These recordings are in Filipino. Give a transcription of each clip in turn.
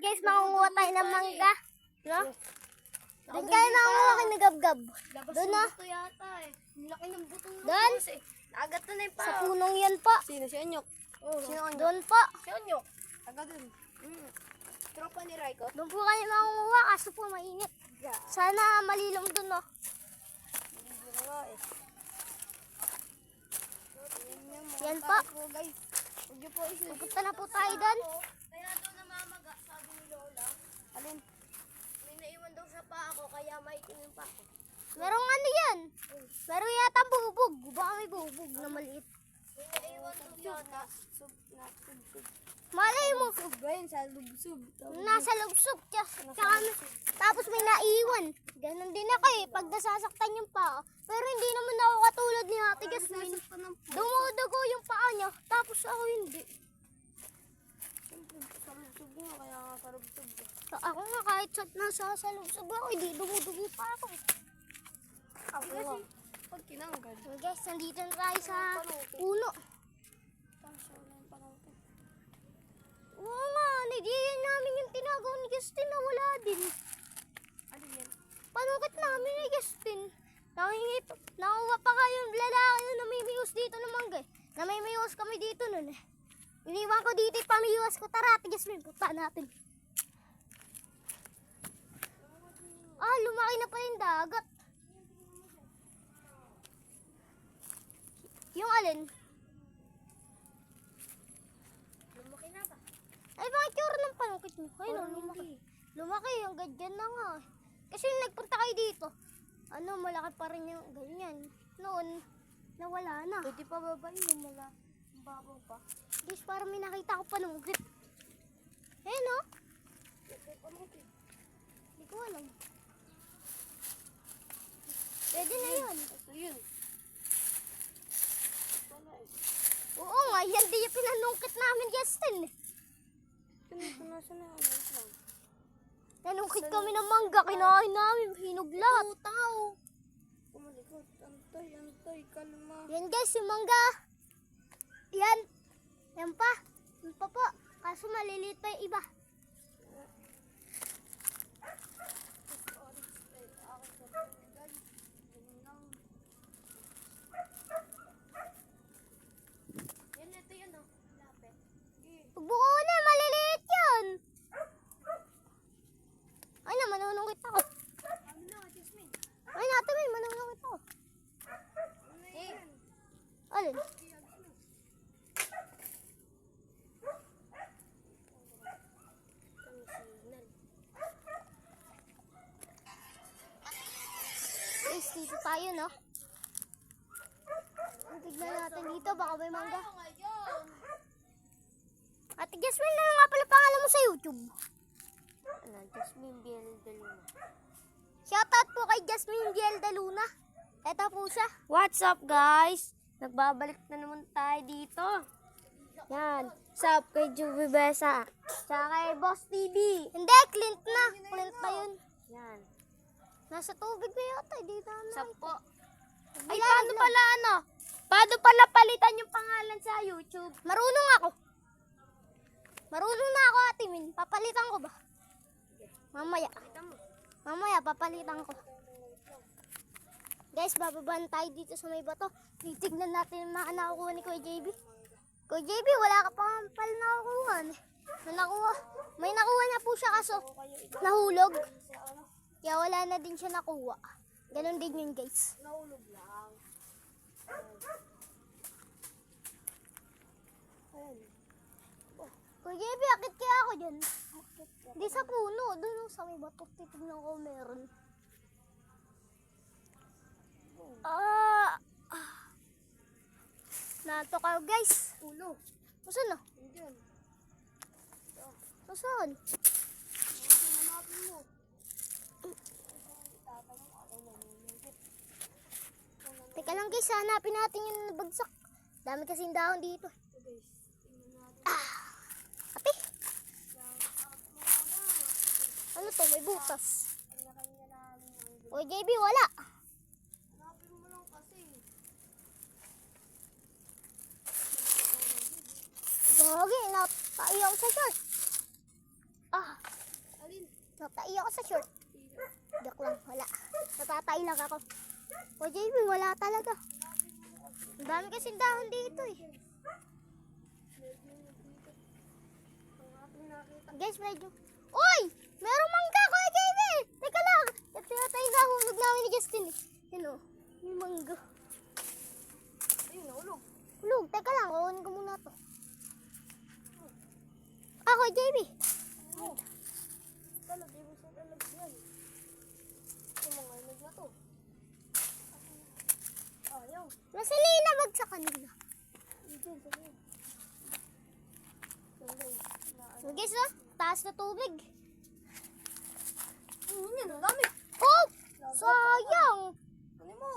Guys, makunguha tayo ng mangga. No? Doon kayo makunguha kayo ng gab-gab. Doon na. Buto yata eh. Ang laki ng butong Doon. Agat na yung pa. Sa punong yan po. Sino? Si Onyok. Sino Onyok? Doon po. Si Onyok. Taga dun. Tropa ni Raiko. Doon po kayo makunguha kaso po mainit. Sana malilong doon, no? Yan po. Guys. Huwag niyo po isi. Pupunta na po tayo doon. Kaya daw namamaga, sabi ni Lola. Alin? May naiwan daw sa pa ako, kaya maitim yung pa ako. Merong ano yan? Meron yata bubog. Baka may bubog na maliit. May naiwan daw yata. Sub. Malay mo. Sub ba yun? Sa lubsub. Nasa lubsog. Tapos may naiwan. Ganon din ako eh. Pag nasasaktan yung paa. Pero hindi naman ako katulad ni Ate Gasmin. Dumudugo yung paa niya. Tapos ako hindi. Sa lubsub nga, kaya nga sa lubsub. Ako nga kahit nasa lubsog ako, hindi dumudugo pa ako. Ako kasi, pag kinanggal. So guys, nandito na tayo sa puno. Oo nga, hindi yan namin yung tinagaw ni Justin na wala din. Ano yan? Panukit namin ni Justin. Nakuha pa kayong lalaki na namimiwas dito ng mangga. Namimiwas kami dito nun eh. Iniwan ko dito yung pamiwas ko. Tara, Ate Jasmine, punta natin. Ah, lumaki na pa yung dagat. Yung alin? Lumaki na ba? Ay, bakit yung ng panukit mo? Ay, no, lumaki. Lumaki, yung ganyan na nga. Kasi nung nagpunta kayo dito, ano, malaki pa rin yung ganyan. Noon, nawala na. Pwede pa babae yung mula. Ang babaw pa. Guys, parang may nakita ko panukit. Eh, no? Hindi ko alam. Pwede na yun. Ito yun. Oo nga, yan din yung pinanungkit namin, Justin. Nasa na lang. Nanungkit kami ng mangga, kinain namin, hinog lahat. Tao. Kumalikot. Antay, kalma. Yan guys, yung mangga. Yan. Yan pa. Yan pa po. Kaso maliliit pa yung iba. Yan, ito yun oh. Lapit. Pagbuko na, maliliit yun. Ay na, manunungkit ako. Ano na, Jasmine? Ay natin, may manunungkit ako. Ano yan? Alin? Guys, dito tayo, no? Tignan natin dito, baka may mangga. Ngayon. Ate Jasmine, ano nga pala pangalan mo sa YouTube? Ano, Jasmine Biel de Luna. Shoutout po kay Jasmine Biel de Luna. Eto po siya. What's up guys? Nagbabalik na naman tayo dito. Yan. Sup kay Juby Besa. Tsaka kay Boss TV. Hindi, Clint na. Clint pa yun. Yan. Nasa tubig na yata, di namin. Sup po. Ay, Ay, paano pala ano? Paano pala palitan yung pangalan sa YouTube? Marunong ako. Marunong na ako, Ate Min. Papalitan ko ba? Mamaya. Kita mo. Mamaya, papalitan ko. Guys, bababaan tayo dito sa may bato. Titignan natin yung mga nakukuha ni Kuya JB. Kuya JB, wala ka pa pala nakukuha. May nakuha na po siya kaso nahulog. Kaya wala na din siya nakuha. Ganon din yun, guys. Nahulog lang. Ayan. Kuya JB, akit kaya ako dyan. Di sa puno, doon sa may bato. Titignan ko meron. Nato kayo, guys. Ulo. Saan na? Diyan. Saan? Hanapin mo. Teka lang, guys. Hanapin natin yung nabagsak. Dami kasing dahon dito. Ate? Ano to? May butas. Oy, JB, wala. Hanapin mo lang kasi. Gagi, nataiyaw sa short. Ah, Natai ako sa short. Joke lang, wala. Natatai lang ako. O JB, wala talaga. Ang dami kasing dahon dito eh. Guys, medyo... Uy! Merong mangga ko JB! Teka lang! Ito yata yung nahulog namin ni Justin eh. Yun o, may mangga. Ayun, nahulog. Hulog, teka lang, kukunin ko muna to. Ako, JB. Talagay mo sa lalagyan. Yung mga ilag na to. Ayaw. Nasa Lina bag sa kanila. Dito, sabi. So guys, oh, taas na tubig. Yan, ang dami. Oh! Sayang! Ano mo?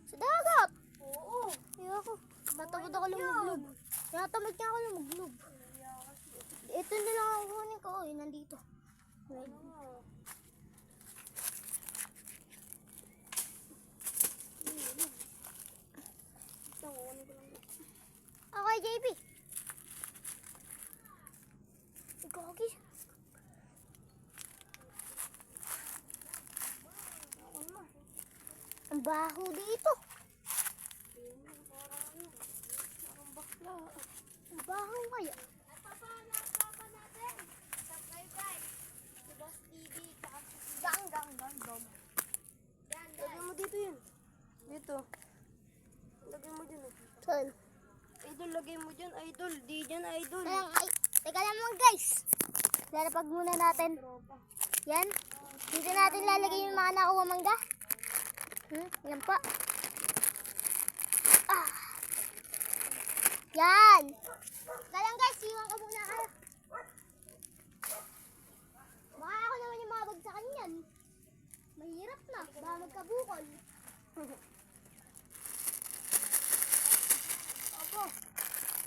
Sa dagat. Oo. Ayoko. Natamad ako lumuglob. Natamad niya ako lumuglob. Ito na lang ang kunin ko. Oh, nandito. Right. Ako, JB. Gogi. Ang baho dito. Ang baho kaya. Lagyan mo dito yun. Dito. Lagyan mo dyan. Saan? Idol, lagyan mo dyan. Idol. Di dyan, idol. Ay, teka lang mga guys. Lalapag muna natin. Yan. Dito natin lalagay yung mga nakuha mangga. Yan pa. Ah. Yan. Teka lang guys, iwan ka muna kayo. Baka ako naman yung mabagsakan yan. Mahirap na. Baka magkabukol. Opo.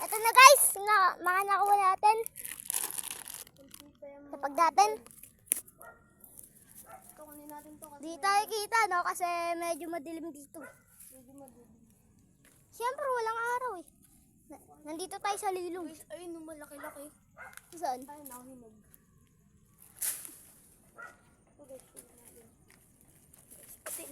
Ito na guys, mga nakuha natin. Kapag natin. Kukunin natin to kasi Di tayo kita, no? Kasi medyo madilim dito. medyo madilim. Siyempre, walang araw eh. Nandito tayo sa lilong. Guys, ayun, yung malaki-laki. Saan? Ay, nahinog. Oh, guys, tingnan natin. Guys, pati.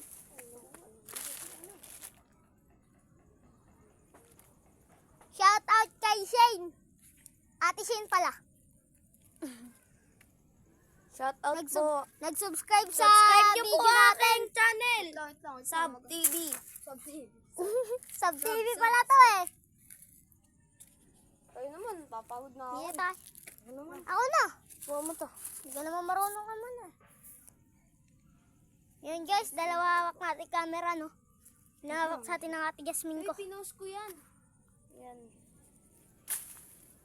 Shout out kay Shane. Ate Shane pala. Shout out Nagsub- Nag-subscribe sa Subscribe niyo po video natin. aking channel. Sub TV. Sub TV. Sub TV pala to eh. Ayun naman, papagod na ako. Hindi tayo. Ano naman? Ako na. Kuha mo to. Hindi ka naman marunong ka muna. Yan guys, dalawa hawak natin camera, no? Pinahawak sa atin ng ate Jasmine ko. Ay, pinost ko yan. Yan.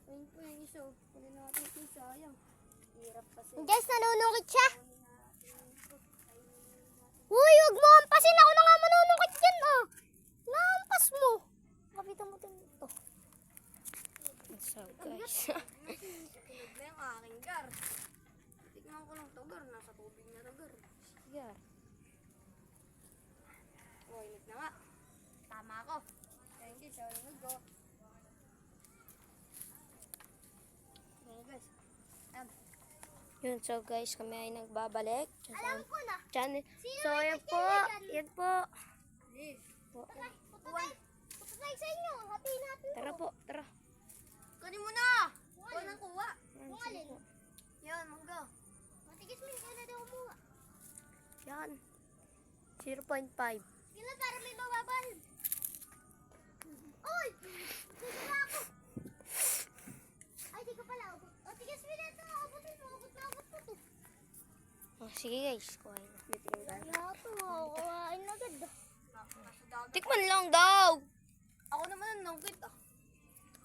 Ayun po yung isa. Kunin natin ito, sayang. Hirap kasi. Guys, nanunungkit siya. Uy, huwag mo hampasin. Ako na nga manunungkit dyan, oh. Nahampas mo. Kapitan mo din ito. So guys. Kinog na yung aking gar. Tignan ko lang to gar. Nasa tubig na to gar. Sige. Oh, init na nga. Tama ako. Thank you sa inog ko. Okay guys. Ayan. Yun, so guys, kami ay nagbabalik. Alam ko na. Channel. Sino So, may yan po. nagtitigan? Yan po. Punta tayo sa inyo. Hatiin natin Tara to. po, tara. Kunin mo na! Kuha nang kuha. Kung alin. Yan, mangga. Matigas mo yung na daw kumuha. Yan. 0.5. Yun lang para may mababal. Uy! Sisira ako. Ay, di ko pala. O, tigas mo na ito. Abutin mo. Abot na abot ko to. Oh, sige guys, kuhain na. Kaya ito, kuhain na agad. Tikman lang daw! Ako naman ang nangkit ah.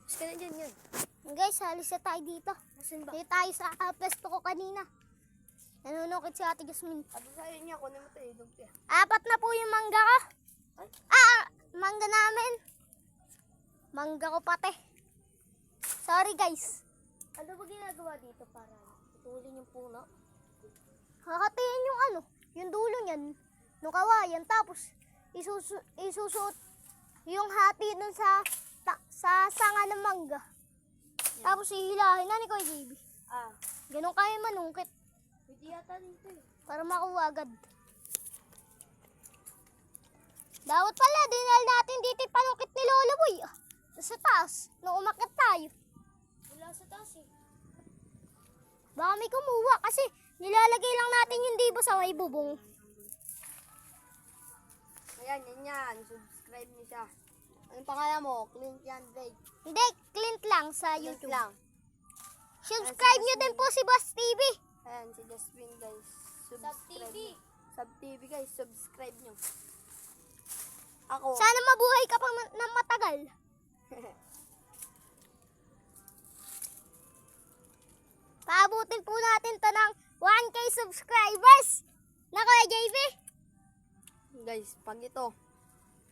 Mas ka na dyan yan. Guys, halis na tayo dito. Masin ba? Dito tayo sa pesto ko kanina. Nanunukit si Ate Jasmine. Sabi sa'yo niya, kunin mo tayo. Dugti ah. 4 na po yung mangga ko. Ay? Mangga namin. Mangga ko pati. Sorry guys. Ano ba ginagawa dito para tutulin yung puno? Kakatiin yung ano, yung dulo niyan. Nung kawayan. Tapos, isusuot yung hati dun sa sanga ng mangga. Tapos, hihilahin na ni Kuya JB. Ah. Ganun kaya manungkit. Pwede yata dito eh. Para makuha agad. Dapat pala, dinal natin dito yung panungkit ni Lolo Boy. Sa taas, nung umakyat tayo. Wala sa taas eh. Baka may kumuha kasi nilalagay lang natin yung dibo sa may bubong. Ayan, yan. Subscribe niyo siya. Anong pangalan mo? Clint yan, Drake. Hindi, Clint lang sa Clint YouTube. lang. Subscribe nyo din po si Boss TV. Ayan, si Jasmine guys. Sub Subscribe TV. nyo. Sub TV guys, subscribe nyo. Ako. Sana mabuhay ka pang ng matagal. Paabutin po natin to ng 1K subscribers. Na Kuya JB. Guys, pag ito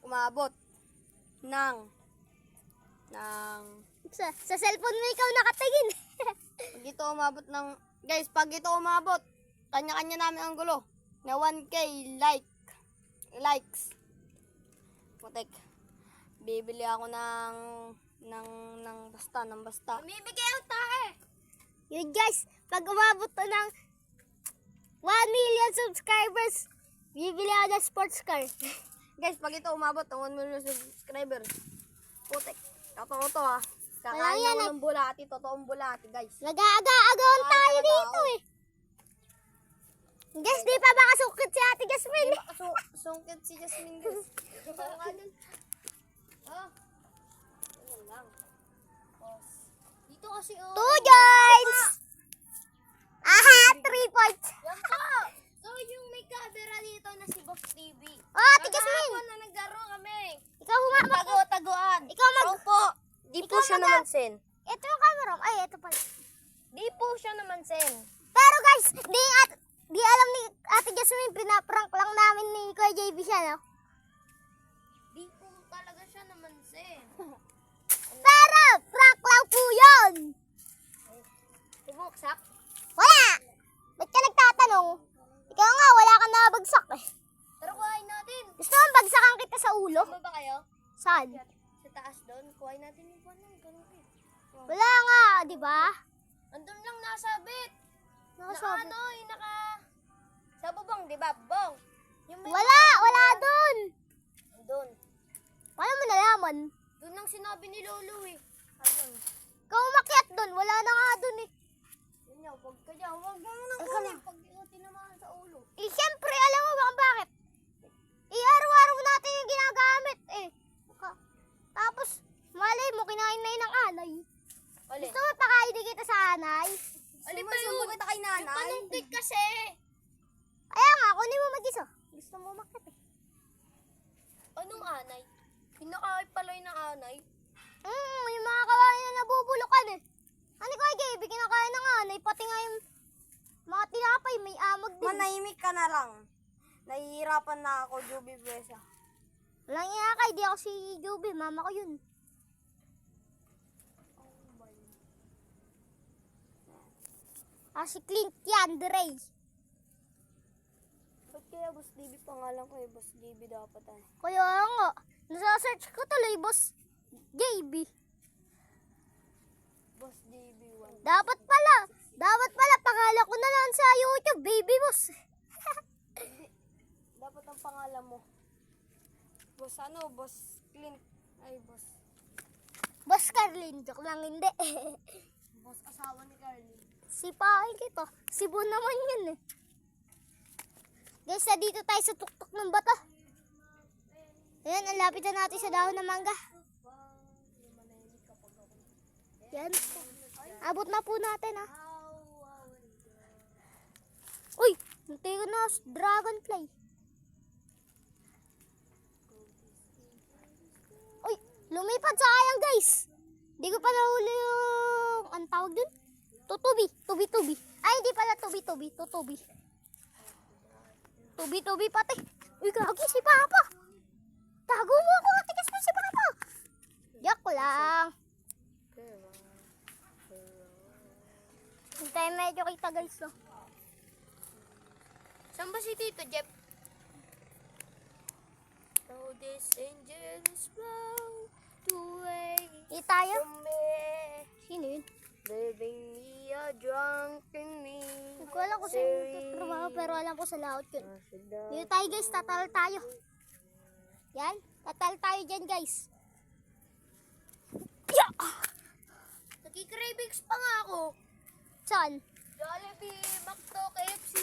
umabot ng Sa cellphone mo ikaw nakatingin. pag ito umabot ng guys, pag ito umabot, kanya-kanya namin ang gulo na 1K likes. Putek. Bibili ako ng basta. Bibigay ang tae. Yun guys, pag umabot to ng 1 million subscribers, bibili ako ng sports car. Guys, pag ito umabot ng 1 million subscribers, putek. Totoo to ha. Kakain yan, ako ng bulati, totoong bulati guys. Nag-aaga-agawan tayo dito eh. Guys, di pa makasukit si Ate Jasmine. Sungkit si Jasmine guys. Oo nga dun. Oh. Ano lang. Pause. Dito kasi 2 joints! Aha, 3 points. Yan po! So yung may camera dito na si Boss TV. Oh, Ate Jasmine, na naglaro kami. ikaw humamak. Taguan. Ikaw po. Di Ikaw namansin. Ito yung camera. Ay, ito pala. Di po siya namansin. Pero guys, di alam ni Ate Jasmine, pinaprank lang namin ni Kuya JB siya, no? Di po talaga siya namansin. Pero, prank lang po yun. Bumuksak? Wala. Ba't ka nagtatanong? Ikaw nga, wala kang nabagsak eh. Pero kuhain natin. Gusto mo bagsakan kita sa ulo? Tama ba kayo? Saan? Sa taas doon, kuhain natin yung panon. Ganun eh. Wala nga, di ba? Andun lang nasabit. Nakasabi. Sa bubong, di ba? Bong. Yung Wala dun. Doon. Paano mo nalaman? Doon lang sinabi ni Lolo eh. Ayun. Ikaw umakyat dun, wala na nga dun eh. Yun nga, huwag ka dyan. Huwag mo nang Ikaw kunin. na. Pag tinamaan sa ulo. Eh, syempre, alam mo ba kung bakit? Araw-araw natin yung ginagamit eh. Tapos, malay mo, kinain na yun ng anay. Oli. Gusto mo pakainin kita sa anay? Oli pa yun. Kita kay nanay. Yung panungkit kasi. Kaya nga, kunin mo mag-isa. Gusto mo umakyat eh. Anong anay? Kinakain pala yun ng anay. Yung mga kawain na nabubulukan eh. Ano ko JB, kinakain ng anay, pati nga yung mga tinapay, may amag din. Manahimik ka na lang. Nahihirapan na ako, Juby Besa. Walang iakay, di ako si Juby, mama ko yun. Si Clint yan, Dre. Ba't kaya Boss DB pangalan ko eh? Boss DB dapat ay. Kaya nga, nasa-search ko tuloy, boss JB. Boss DB 1. Dapat pala, pangalan ko na lang sa YouTube, baby boss. Dapat ang pangalan mo. Boss ano? Boss Clint. Ay, boss. Boss Carlin, joke lang hindi. Boss asawa ni Carly. Sipahin kita, Cebu naman yun eh. Guys, dito tayo sa tuktok ng bato. Ayan, ang lapit na natin sa dahon ng mangga. Yan. Abot na po natin ha. Uy, munti ko na dragonfly. Uy, lumipad sa kayang guys. Hindi ko pa nahuli yung, ang tawag dun? Tutubi. Ay, hindi pala tubi. Tubi pati. Uy, gagi si Papa. Tago mo ako, tigas mo si Papa. Joke lang. Hintay medyo kita guys no. Saan ba si Tito Jeff? So this angel is flow to away Hindi tayo. from me. Sino yun? Leaving me a drunken me. Hindi ko alam kung saan yung trabaho, pero alam ko sa laot yun. Dito tayo guys, tatal tayo. Yan, tatal tayo dyan guys. Yeah! Nagkikravings pa nga ako. Saan? Jollibee, McDo, KFC.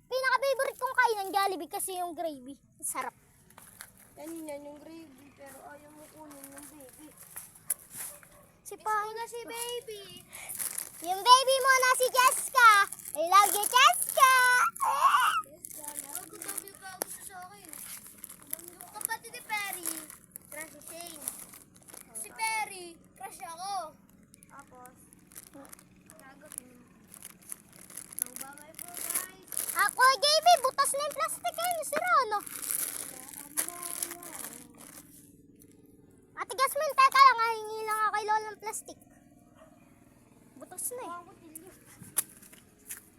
Pinaka-favorite kong kainan Jollibee kasi yung gravy. Sarap. Yan yung gravy, pero ayaw mo kunin yung baby. Si Miss ko na si baby. Yung baby mo na si Jessica. I love you, Jessica. Huwag ko dami yung gusto sa akin. Yung kapatid ni Perry, crush si Shane. Si Perry, crush ako. Tapos, kagot mo. So, bye-bye po guys. Ako, JB, butas na yung plastic eh. Sira, ano? Ate Gasmin, teka lang. Hingi lang ako kay Lola ng plastic. Butas na eh.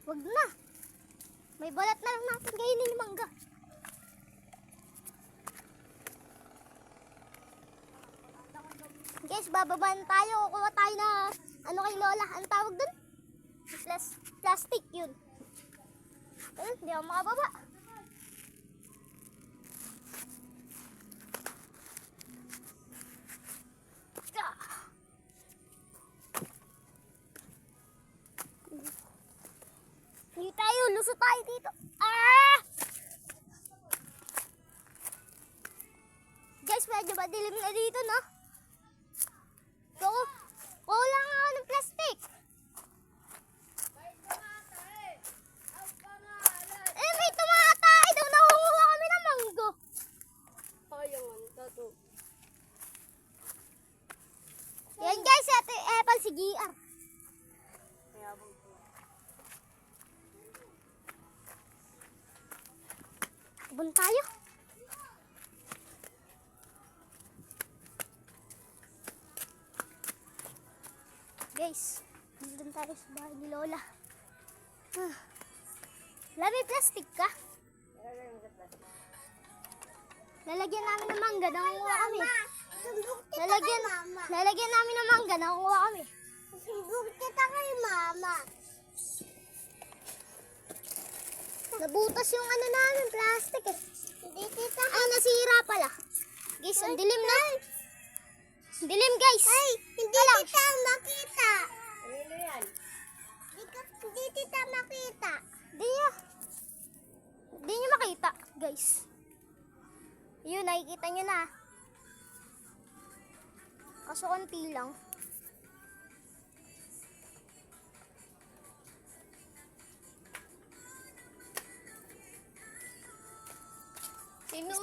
Wag na. May balat na lang natin kainin yung mangga. Guys, bababaan tayo. Kukuha tayo na ano kay Lola. Ang tawag dun? Plastic yun. Ayun, hindi ako makababa. Hindi tayo, lusot tayo dito. Ah! Guys, medyo madilim na dito, no? Kulang ako ng plastic. May tumatay daw. Nakukuha kami ng manggo. Payawan, tato. Yan guys, ito yung apple si GR. Mayabang po. Abon tayo. Guys, dito tayo sa bahay ni Lola. May plastic ka? Lalagyan namin ng mangga, nangunguha kami. Lalagyan namin ng mangga, nangunguha kami. Sugod kita kay mama. Nabutas yung ano namin, plastic eh. Ay, nasira pala. Guys, ang dilim na. Ang dilim guys. Ay, hindi kita makita. Ano yan? Hindi kita makita. Hindi nyo makita, guys. Yun, nakikita nyo na. Kaso konti lang. Sino